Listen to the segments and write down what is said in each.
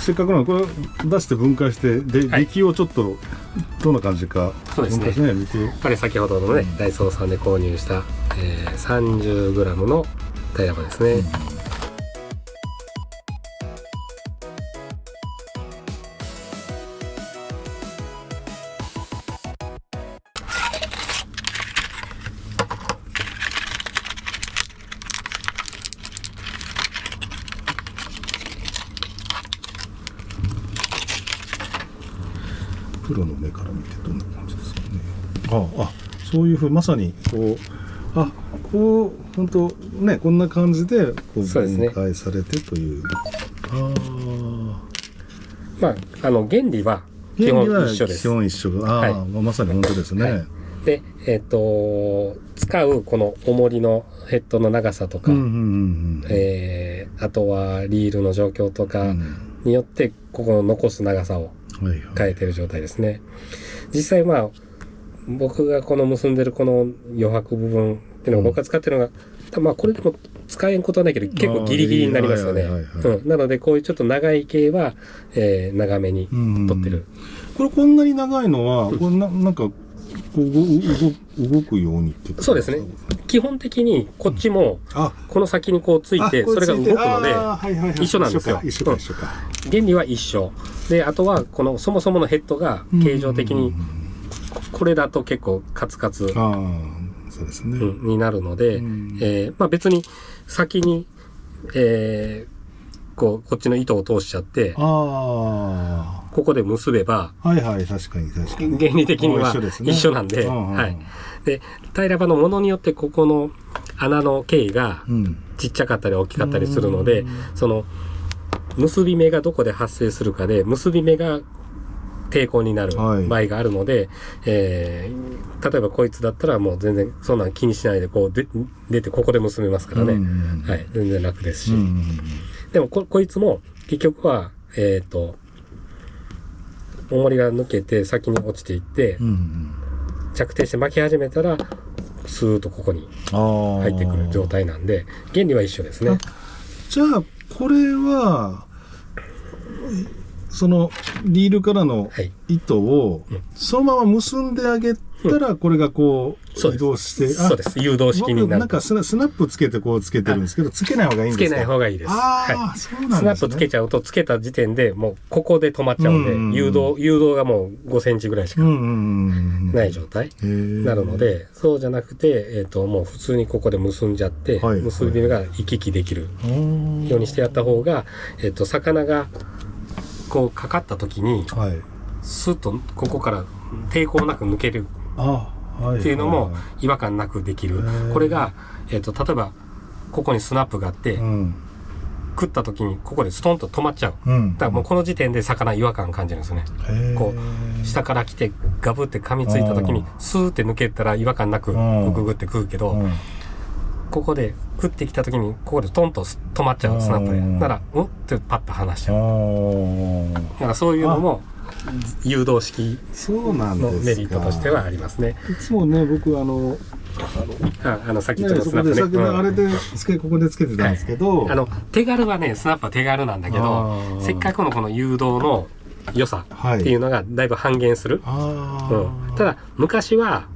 せっかくなのこれ出して分解してで、はい、出来をちょっとどんな感じか分解してね見て。やっぱり先ほどのね、ダイソーさんで購入した、30g のタイヤ刃ですね。プロの目から見てどんな感じですかね。そういうふうまさにこう本当ねこんな感じでこう分解されてという。まあ原理は基本一緒です。基本一緒。まさに本当ですね。はい、で使うこの重りのヘッドの長さとか、あとはリールの状況とかによってここの残す長さを変えてる状態ですね。実際僕がこの結んでるこの余白部分っていうのが僕が使ってるのが、これでも使えんことはないけど結構ギリギリになりますよね。なのでこういうちょっと長い系は、長めに取ってる。これこんなに長いのはこれなんかこう動くようにってそうですね。基本的にこっちもこの先にこうついてそれが動くので一緒なんですよ。原理は一緒で、あとはこのそもそものヘッドが形状的にこれだと結構カツカツそうですね、になるので、別に先に、こっちの糸を通しちゃってここで結べば確かに原理的には一緒なんで、で平ら刃のものによってここの穴の径がちっちゃかったり大きかったりするので、その結び目がどこで発生するかで結び目が抵抗になる場合があるので、例えばこいつだったらもう全然そんなん気にしないでこう出てここで結べますからね、全然楽ですし、でもこいつも結局は重りが抜けて先に落ちていって、着底して巻き始めたらスーッとここに入ってくる状態なんで原理は一緒ですね。じゃあこれはそのリールからの糸をそのまま結んであげたらこれがこう移動して、そうです。誘導式になる。なんかスナップつけてこうつけてるんですけど、つけない方がいいんですか？つけない方がいいです。そうなんですね。スナップつけちゃうとつけた時点でもうここで止まっちゃうんで、誘導がもう5センチぐらいしかない状態になるので、そうじゃなくてもう普通にここで結んじゃって、結び目が行き来できるようにしてやった方が魚がこうかかった時に、スッとここから抵抗なく抜けるっていうのも違和感なくできる。これが、例えばここにスナップがあって、食った時にここでストンと止まっちゃう。だからもうこの時点で魚違和感感じるんですね。こう下から来てガブって噛みついた時にスーって抜けたら違和感なくグググって食うけど、ここで食ってきた時にここでトンと止まっちゃうスナップで、ならってパッと離しちゃう。だからそういうのも誘導式のメリットとしてはありますね。いつもね僕先っちょのスナップね、あれでここでつけてたんですけど、手軽はねスナップは手軽なんだけど、せっかくのこの誘導の良さっていうのがだいぶ半減する。ただ昔は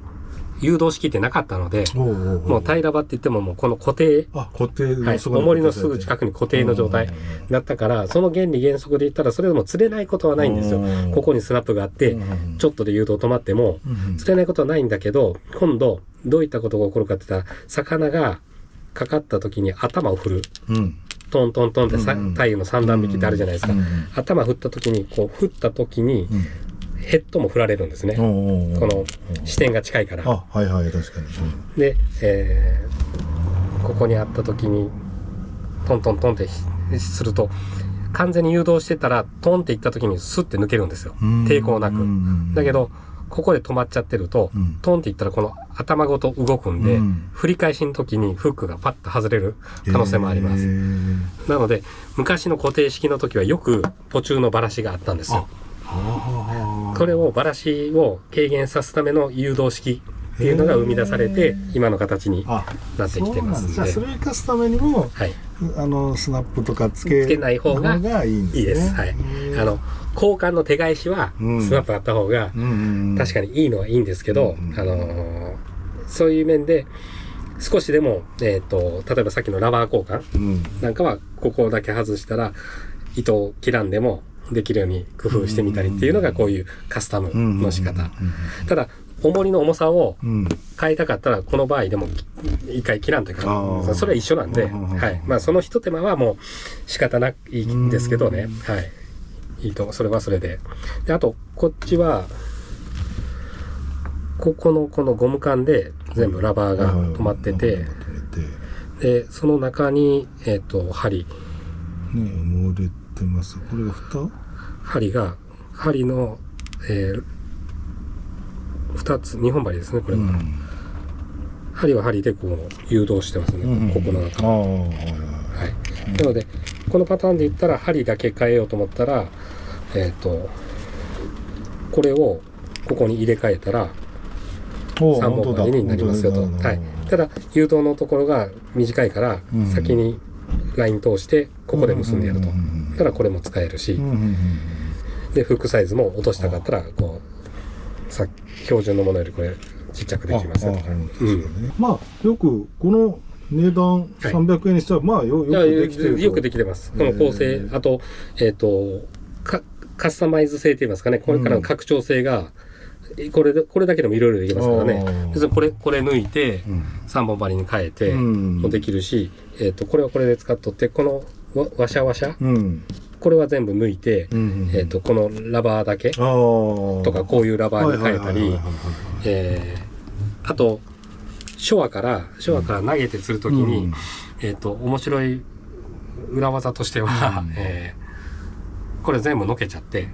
誘導式ってなかったので、もう平ら刃って言ってももうこの固定、重りのすぐ近くに固定の状態だったから、その原理原則で言ったらそれでも釣れないことはないんですよ。ここにスナップがあってちょっとで誘導止まっても釣れないことはないんだけど、今度どういったことが起こるかって言ったら、魚がかかった時に頭を振る、トントントンって太陽の三段引きってあるじゃないですか。頭振った時にこう振った時にヘッドも振られるんですね。この視点が近いから。確かに。で、ここにあった時にトントントンってすると、完全に誘導してたらトンっていった時にスッて抜けるんですよ。抵抗なく。だけどここで止まっちゃってると、トンっていったらこの頭ごと動くんで、振り返しの時にフックがパッと外れる可能性もあります。なので昔の固定式の時はよく途中のバラシがあったんですよ。これをバラシを軽減させるための誘導式っていうのが生み出されて今の形になってきてますんで、じゃあそれを生かすためにも、スナップとかつけない方がいいんですね。いいです。はい。交換の手返しはスナップあった方が確かにいいのはいいんですけど、そういう面で少しでも、例えばさっきのラバー交換なんかはここだけ外したら糸を切らんでもできるように工夫してみたりっていうのがこういうカスタムの仕方。ただ重りの重さを変えたかったらこの場合でも一回切らんというか、それは一緒なんで、はい。まあその一手間はもう仕方ないんですけどね。はい。いいと、それはそれで。で、あと、こっちは、このゴム管で全部ラバーが止まってて、で、その中に、針。ね、漏れてます。これが蓋？針の、2つ、2本針ですね、これは。針は針でこう誘導してますね、ここの中。はい。なので、このパターンで言ったら、針だけ変えようと思ったら、これをここに入れ替えたら、3本針になりますよと。はい。ただ、誘導のところが短いから、先にライン通して、ここで結んでやると。ただ、これも使えるし、で、フックサイズも落としたかったら、こう、標準のものよりこれ、ちっちゃくできますよと。まあ、よく、この値段300円にしては、まあ、よくできてる。よくできてます。この構成、あと、カスタマイズ性って言いますかね、これからの拡張性が、これだけでもいろいろできますからね。別にこれ抜いて、3本針に変えてもできるし、これはこれで使っとって、このワシャワシャ、これは全部抜いて、このラバーだけとか、こういうラバーに変えたり、あと、ショアから投げてするときに、面白い裏技としては、これ全部のけちゃって、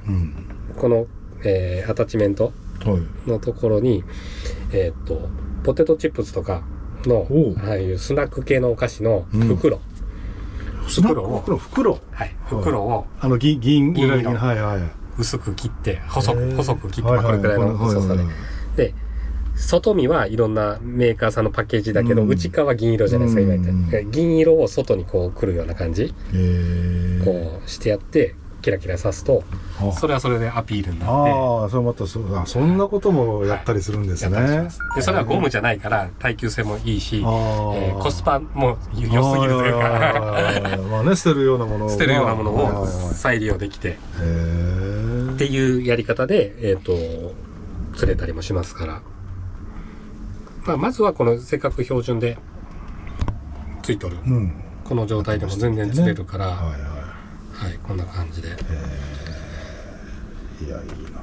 この、アタッチメントのところに、ポテトチップスとかの、ああいうスナック系のお菓子の袋を、はい、袋を、銀色、薄く切って、細く切って、これくらいの細さで。で、外見はいろんなメーカーさんのパッケージだけど、内側は銀色じゃないですか、今言って。銀色を外にこう来るような感じ、こうしてやって、キラキラさすと、それはそれでアピールになって。ああ、それまたそんなこともやったりするんですね。で、それはゴムじゃないから耐久性もいいし、コスパも良すぎるというか、まあね、捨てるようなものを再利用できて、っていうやり方で、釣れたりもしますから。まあ、まずはこのせっかく標準でついとる、この状態でも全然釣れるから、はい、こんな感じで。いや、いいな。